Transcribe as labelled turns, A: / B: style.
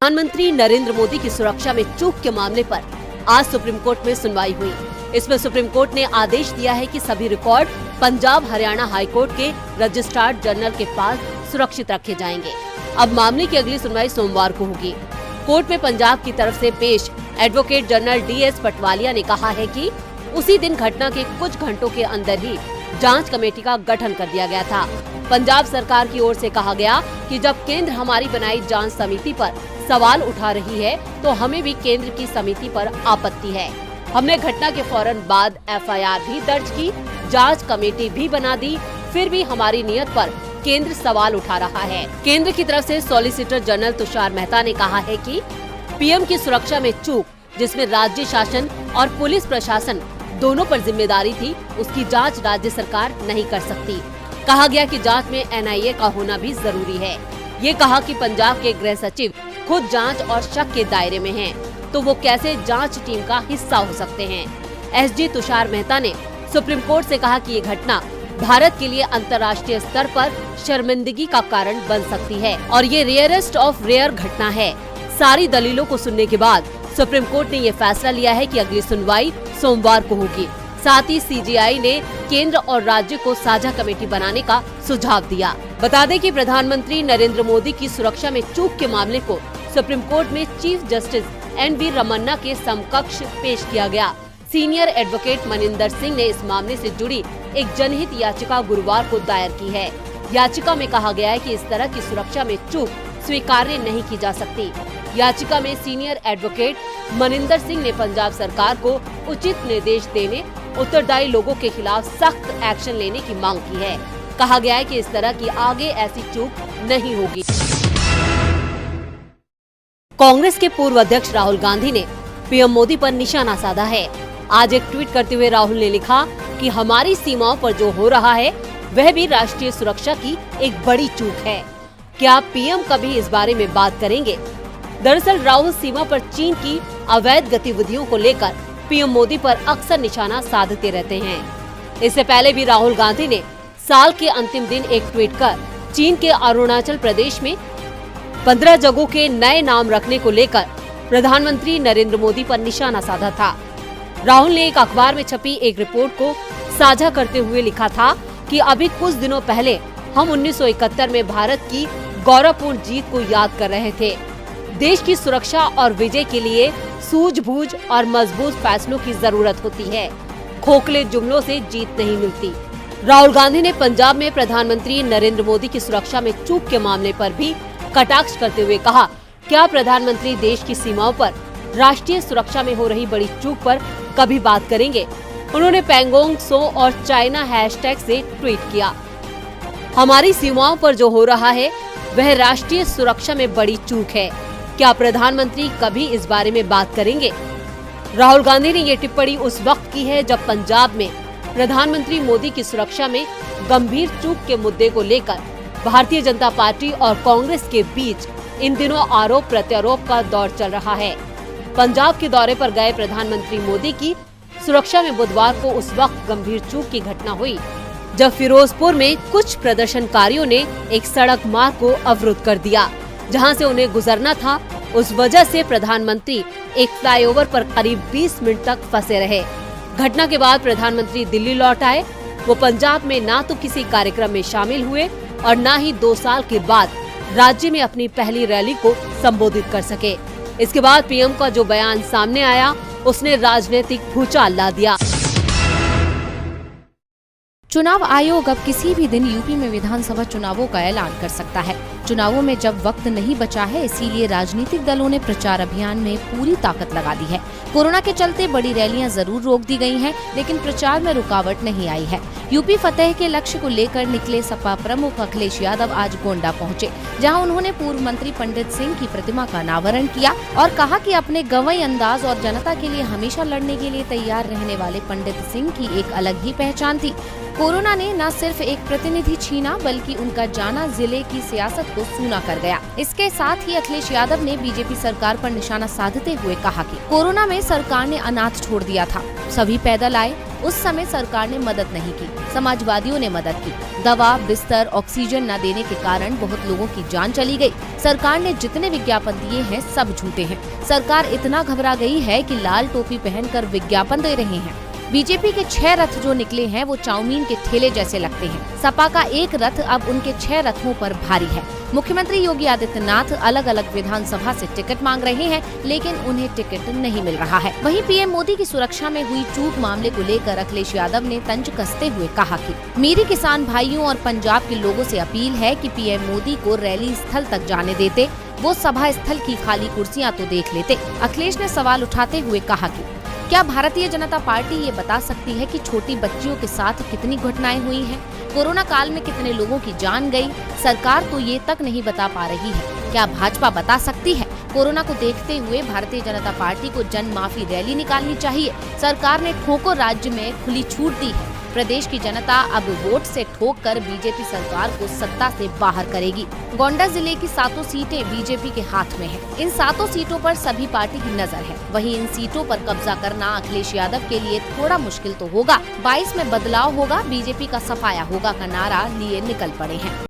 A: प्रधानमंत्री नरेंद्र मोदी की सुरक्षा में चूक के मामले पर आज सुप्रीम कोर्ट में सुनवाई हुई। इसमें सुप्रीम कोर्ट ने आदेश दिया है कि सभी record Punjab Haryana high court के रजिस्ट्रार जनरल के पास सुरक्षित रखे जाएंगे। अब मामले की अगली सुनवाई सोमवार को होगी। कोर्ट में पंजाब की तरफ से पेश एडवोकेट जनरल DS पटवालिया ने कहा है कि उसी दिन घटना के कुछ घंटों के अंदर ही जांच कमेटी का गठन कर दिया गया था। पंजाब सरकार की ओर से कहा गया कि जब केंद्र हमारी बनाई जांच समिति पर सवाल उठा रही है तो हमें भी केंद्र की समिति पर आपत्ति है। हमने घटना के फौरन बाद FIR भी दर्ज की, जांच कमेटी भी बना दी, फिर भी हमारी नियत पर केंद्र सवाल उठा रहा है। केंद्र की तरफ से सॉलिसिटर जनरल तुषार मेहता ने कहा है कि PM की सुरक्षा में चूक, जिसमें राज्य शासन और पुलिस प्रशासन दोनों पर जिम्मेदारी थी, उसकी जांच राज्य सरकार नहीं कर सकती। कहा गया कि जांच में NIA का होना भी जरूरी है। ये कहा कि पंजाब के गृह सचिव खुद जांच और शक के दायरे में हैं, तो वो कैसे जांच टीम का हिस्सा हो सकते हैं। SG तुषार मेहता ने सुप्रीम कोर्ट से कहा कि ये घटना भारत के लिए अंतर्राष्ट्रीय स्तर पर शर्मिंदगी का कारण बन सकती है और ये रेयरेस्ट ऑफ रेयर घटना है। सारी दलीलों को सुनने के बाद सुप्रीम कोर्ट ने ये फैसला लिया है कि अगली सुनवाई सोमवार को होगी। साथ ही CJI ने केंद्र और राज्य को साझा कमेटी बनाने का सुझाव दिया। बता दें कि प्रधानमंत्री नरेंद्र मोदी की सुरक्षा में चूक के मामले को सुप्रीम कोर्ट में चीफ जस्टिस NV रमन्ना के समकक्ष पेश किया गया। सीनियर एडवोकेट मनिंदर सिंह ने इस मामले से जुड़ी एक जनहित याचिका गुरुवार को दायर की है। याचिका में कहा गया है कि इस तरह की सुरक्षा में चूक स्वीकार्य नहीं की जा सकती। याचिका में सीनियर एडवोकेट मनिंदर सिंह ने पंजाब सरकार को उचित निर्देश देने, उत्तरदायी लोगों के खिलाफ सख्त एक्शन लेने की मांग की है। कहा गया है कि इस तरह की आगे ऐसी चूक नहीं होगी। कांग्रेस के पूर्व अध्यक्ष राहुल गांधी ने PM मोदी पर निशाना साधा है। आज एक ट्वीट करते हुए राहुल ने लिखा कि हमारी सीमाओं पर जो हो रहा है वह भी राष्ट्रीय सुरक्षा की एक बड़ी चूक है। क्या PM कभी इस बारे में बात करेंगे? दरअसल राहुल सीमा पर चीन की अवैध गतिविधियों को लेकर PM मोदी पर अक्सर निशाना साधते रहते हैं। इससे पहले भी राहुल गांधी ने साल के अंतिम दिन एक ट्वीट कर चीन के अरुणाचल प्रदेश में 15 जगहों के नए नाम रखने को लेकर प्रधानमंत्री नरेंद्र मोदी पर निशाना साधा था। राहुल ने एक अखबार में छपी एक रिपोर्ट को साझा करते हुए लिखा था कि अभी कुछ दिनों पहले हम 1971 में भारत की गौरवपूर्ण जीत को याद कर रहे थे। देश की सुरक्षा और विजय के लिए सूझबूझ और मजबूत फैसलों की जरूरत होती है। खोखले जुमलों से जीत नहीं मिलती। राहुल गांधी ने पंजाब में प्रधानमंत्री नरेंद्र मोदी की सुरक्षा में चूक के मामले पर भी कटाक्ष करते हुए कहा, क्या प्रधानमंत्री देश की सीमाओं पर राष्ट्रीय सुरक्षा में हो रही बड़ी चूक पर कभी बात करेंगे? उन्होंने पैंगोंग सो और चाइना हैशटैग से ट्वीट किया, हमारी सीमाओं पर जो हो रहा है वह राष्ट्रीय सुरक्षा में बड़ी चूक है। क्या प्रधानमंत्री कभी इस बारे में बात करेंगे? राहुल गांधी ने ये टिप्पणी उस वक्त की है जब पंजाब में प्रधानमंत्री मोदी की सुरक्षा में गंभीर चूक के मुद्दे को लेकर भारतीय जनता पार्टी और कांग्रेस के बीच इन दिनों आरोप प्रत्यारोप का दौर चल रहा है। पंजाब के दौरे पर गए प्रधानमंत्री मोदी की सुरक्षा में बुधवार को उस वक्त गंभीर चूक की घटना हुई जब फिरोजपुर में कुछ प्रदर्शनकारियों ने एक सड़क मार्ग को अवरुद्ध कर दिया जहां से उन्हें गुजरना था। उस वजह से प्रधानमंत्री एक फ्लाईओवर पर करीब 20 मिनट तक फंसे रहे। घटना के बाद प्रधानमंत्री दिल्ली लौट आए। वो पंजाब में ना तो किसी कार्यक्रम में शामिल हुए और न ही 2 साल के बाद राज्य में अपनी पहली रैली को संबोधित कर सके। इसके बाद PM का जो बयान सामने आया उसने राजनीतिक भूचाल ला दिया।
B: चुनाव आयोग अब किसी भी दिन यूपी में विधानसभा चुनावों का ऐलान कर सकता है। चुनावों में जब वक्त नहीं बचा है, इसीलिए राजनीतिक दलों ने प्रचार अभियान में पूरी ताकत लगा दी है। कोरोना के चलते बड़ी रैलियां जरूर रोक दी गई हैं, लेकिन प्रचार में रुकावट नहीं आई है। यूपी फतेह के लक्ष्य को लेकर निकले सपा प्रमुख अखिलेश यादव आज गोंडा पहुंचे, जहां उन्होंने पूर्व मंत्री पंडित सिंह की प्रतिमा का अनावरण किया और कहा कि अपने गंवई अंदाज और जनता के लिए हमेशा लड़ने के लिए तैयार रहने वाले पंडित सिंह की एक अलग ही पहचान थी। कोरोना ने न सिर्फ एक प्रतिनिधि छीना बल्कि उनका जाना जिले की सियासत को सूना कर गया। इसके साथ ही अखिलेश यादव ने बीजेपी सरकार पर निशाना साधते हुए कहा कि कोरोना में सरकार ने अनाथ छोड़ दिया था, सभी पैदल आए, उस समय सरकार ने मदद नहीं की, समाजवादियों ने मदद की। दवा, बिस्तर, ऑक्सीजन न देने के कारण बहुत लोगों की जान चली गई। सरकार ने जितने विज्ञापन दिए हैं सब झूठे हैं। सरकार इतना घबरा गई है कि लाल टोपी पहनकर विज्ञापन दे रहे हैं। बीजेपी के 6 रथ जो निकले हैं वो चाउमीन के ठेले जैसे लगते हैं। सपा का एक रथ अब उनके 6 रथों पर भारी है। मुख्यमंत्री योगी आदित्यनाथ अलग अलग विधानसभा से टिकट मांग रहे हैं, लेकिन उन्हें टिकट नहीं मिल रहा है। वहीं पीएम मोदी की सुरक्षा में हुई चूक मामले को लेकर अखिलेश यादव ने तंज कसते हुए कहा कि मेरी किसान भाइयों और पंजाब के लोगों से अपील है कि पीएम मोदी को रैली स्थल तक जाने देते, वो सभा स्थल की खाली कुर्सियां तो देख लेते। अखिलेश ने सवाल उठाते हुए कहा कि क्या भारतीय जनता पार्टी ये बता सकती है कि छोटी बच्चियों के साथ कितनी घटनाएं हुई हैं? कोरोना काल में कितने लोगों की जान गई? सरकार तो ये तक नहीं बता पा रही है। क्या भाजपा बता सकती है? कोरोना को देखते हुए भारतीय जनता पार्टी को जन माफी रैली निकालनी चाहिए। सरकार ने ठोको राज्य में खुली छूट दी है। प्रदेश की जनता अब वोट से ठोक कर बीजेपी सरकार को सत्ता से बाहर करेगी। गोंडा जिले की 7 सीटें बीजेपी के हाथ में हैं। इन 7 सीटों पर सभी पार्टी की नजर है। वहीं इन सीटों पर कब्जा करना अखिलेश यादव के लिए थोड़ा मुश्किल तो होगा। 22 में बदलाव होगा, बीजेपी का सफाया होगा का नारा लिए निकल पड़े हैं।